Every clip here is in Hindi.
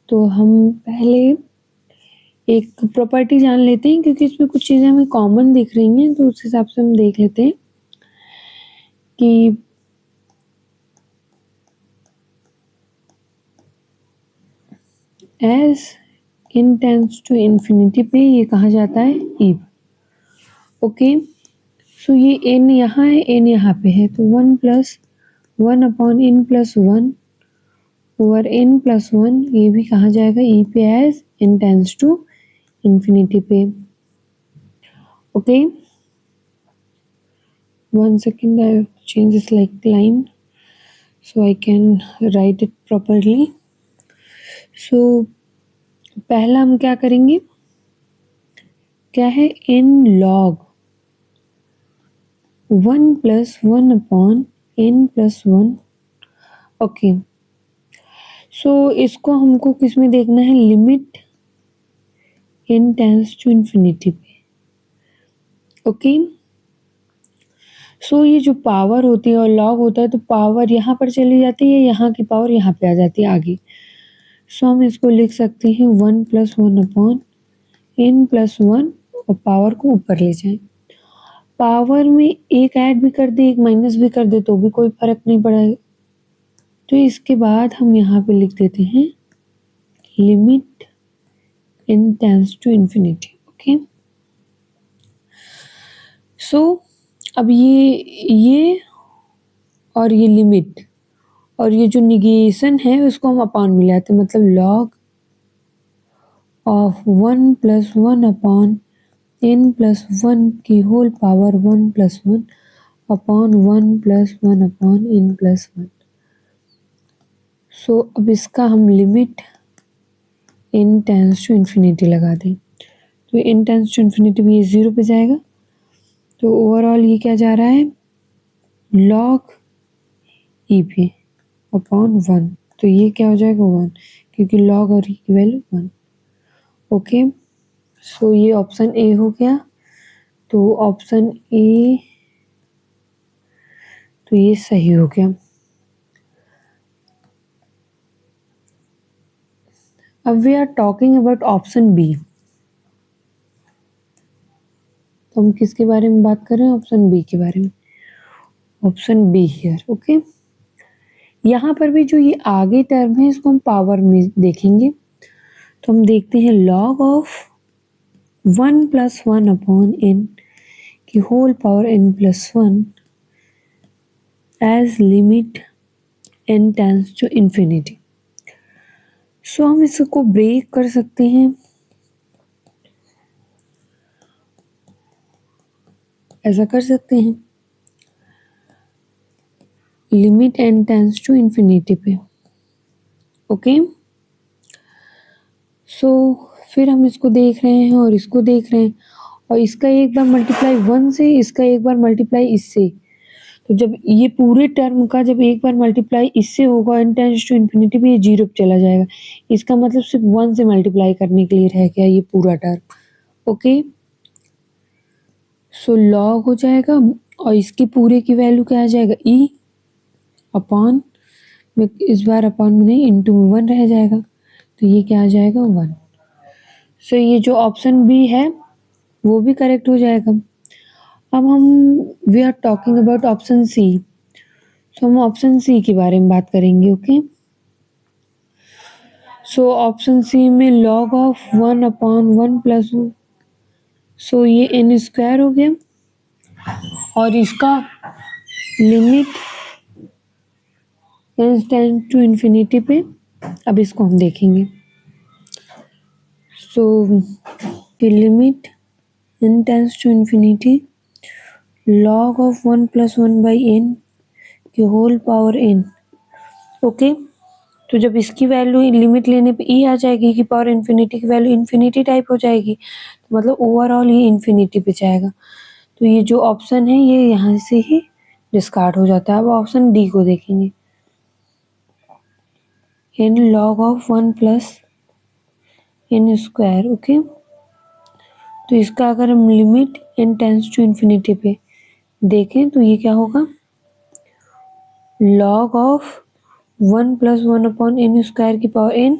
तो हम पहले एक प्रॉपर्टी जान लेते हैं, क्योंकि इसमें कुछ चीज़ें हमें कॉमन दिख रही हैं, तो उस हिसाब से हम देख लेते हैं कि as n tends to infinity पे ये कहा जाता है ई। ओके, सो ये n यहाँ है, n यहाँ पे है, तो 1+1/n+1 ओवर n+1 ये भी कहा जाएगा ई पे as n tends to infinity पे। Okay, 1 second, I change this like line so I can write it properly. So पहला हम क्या करेंगे, क्या है n log 1+1/n+1। ओके, सो इसको हमको किस में देखना है, limit n tends to infinity पे। ओके, सो ये जो पावर होती है और लॉग होता है, तो पावर यहाँ पर चली जाती है, यहाँ की पावर यहाँ पे आ जाती है आगे। सो हम इसको लिख सकते हैं 1+1/n+1 और पावर को ऊपर ले जाएं। पावर में एक ऐड भी कर दे, एक माइनस भी कर दे, तो भी कोई फर्क नहीं पड़ेगा। तो इसके बाद हम यहाँ पे लिख देते हैं limit n tends to infinity. Okay, so अब ये और ये लिमिट और ये जो निगेशन है उसको हम अपॉन में ले आते हैं, मतलब लॉग ऑफ 1+1/n+1 की होल पावर 1+1/1+1/n+1। सो अब इसका हम limit n tends to infinity लगा दें, तो n टेंड्स टू इन्फिनिटी भी ये 0 पे जाएगा, तो ओवरऑल ये क्या जा रहा है, लॉग ई पे अपॉन 1, तो ये क्या हो जाएगा 1, क्योंकि लॉग और ई की वैल्यू 1। ओके, सो ये ऑप्शन ए हो गया, तो ऑप्शन ए, तो ये सही हो गया। अब we are talking about option B, तो हम किसके बारे में बात कर रहे हैं, ऑप्शन बी के बारे में। Option be here. ओके, यहाँ पर भी जो ये आगे टर्म है इसको हम पावर में देखेंगे, तो हम देखते हैं लॉग ऑफ 1+1/n की whole power n+1 as limit n tends to infinity. So हम इसको ब्रेक कर सकते हैं, ऐसा कर सकते हैं, limit n tends to infinity पे। ओके, सो फिर हम इसको देख रहे हैं और इसको देख रहे हैं, और इसका एक बार मल्टीप्लाई 1 से, इसका एक बार मल्टीप्लाई इससे, तो जब ये पूरे टर्म का जब एक बार मल्टीप्लाई इससे होगा n टेंड्स टू इन्फिनिटी पे, ये 0 पे चला जाएगा, इसका मतलब सिर्फ 1 से मल्टीप्लाई करने के लिए रह गया ये पूरा टर्म। ओके, सो लॉग हो जाएगा और इसकी पूरे की वैल्यू क्या आ जाएगा, ई अपॉन में, इस बार अपॉन में नहीं, इंटू में 1 रह जाएगा, तो ये क्या आ जाएगा 1। सो ये जो ऑप्शन बी है वो भी करेक्ट हो जाएगा। अब हम we are talking about option C, तो हम ऑप्शन सी के बारे में बात करेंगे। ओके, सो ऑप्शन सी में लॉग ऑफ 1/1+1, सो ये n² हो गया, और इसका limit n tends to infinity पे। अब इसको हम देखेंगे, सो the limit n tends to infinity log of 1+1/n की होल पावर n। ओके, तो जब इसकी वैल्यू लिमिट लेने पे ई आ जाएगी कि पावर इन्फिनिटी की वैल्यू इन्फिनिटी टाइप हो जाएगी, तो मतलब ओवरऑल ये इन्फिनिटी पे जाएगा, तो ये जो ऑप्शन है ये यहाँ से ही डिस्कार्ड हो जाता है। अब ऑप्शन डी को देखेंगे, n log of 1+n²। Okay, तो इसका अगर हम limit n tends to infinity पे देखें तो ये क्या होगा, लॉग ऑफ 1+1/n² की पावर n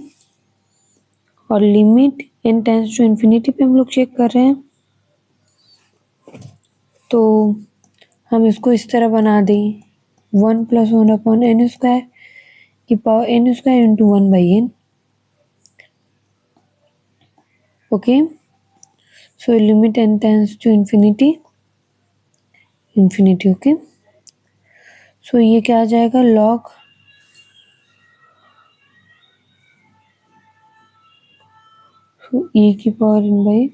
और limit n tends to infinity पे हम लोग चेक कर रहे हैं। तो हम इसको इस तरह बना दें 1 + 1/n² की power n² into 1/n। Okay, so limit n tends to infinity. Okay, so ये क्या आ जाएगा लॉग e की पावर n/,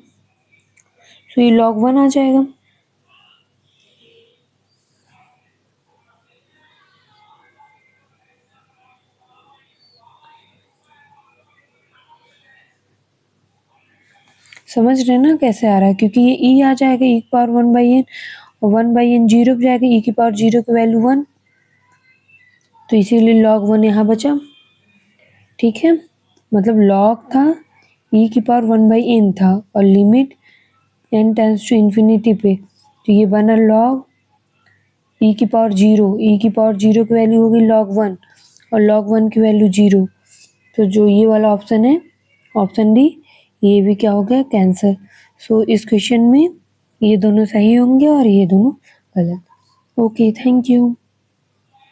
सो ये log 1 आ जाएगा। समझ रहे ना कैसे आ रहा है, क्योंकि ये e आ जाएगा e की पावर 1/n और 1/n 0 पे जाएगा, e की पावर 0 की वैल्यू 1, तो इसीलिए log 1 यहाँ बचा। ठीक है, मतलब log था e की पावर 1/n था और limit n tends to infinity पे, तो ये बना log e की पावर 0, e की पावर 0 की वैल्यू होगी log 1 और log 1 की वैल्यू 0। तो जो ये वाला ऑप्शन है, ऑप्शन डी, ये भी क्या हो गया कैंसर। सो इस क्वेश्चन में ये दोनों सही होंगे और ये दोनों गलत। Okay, thank you.